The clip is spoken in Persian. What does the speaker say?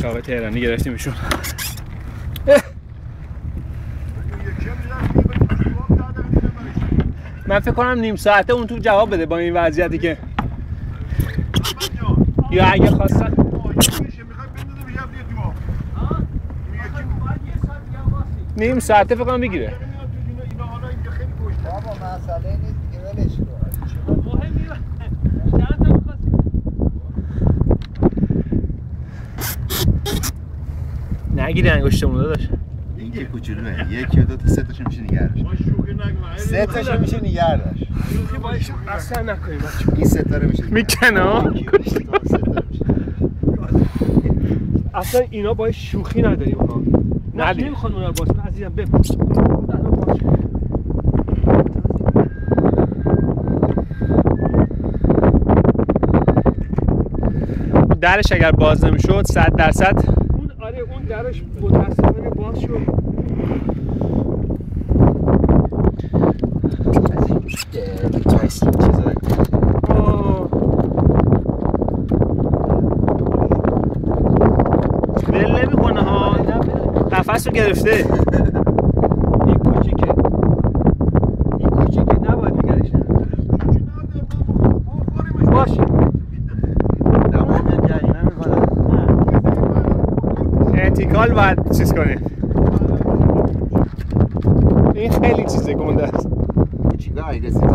بچه های تهرانی گرفتیمشون. من فکر کنم نیم ساعته اون تو جواب بده با این وضعیتی که یا اگه خواستن نیم ساعته فکر کنم بگیره. بابا مسئله نیست دیگه ولش کن. نگیری انگشتمون داداش. این که کوچولوه، یکی و دو تا سه تاشو میشه نگه داشت. سه تاشو میشه نگه داشت. اصلا نکنیم بچه. این سه تا رو میشه میکنه. اصلا اینا باید شوخی نداریم اونا. نه نمیخواد اونا رو باز کن عزیزم بپرس. درش اگر باز نمیشد 100% اون آره اون درش متاسفانه باز شد. ول نمیکنه ها، قفس رو گرفته. این کوچیکه نباید نگرش باشه. اعتکال باید چیز کنیم. این خیلی چیزه گنده است. کوچیکه اگه رسید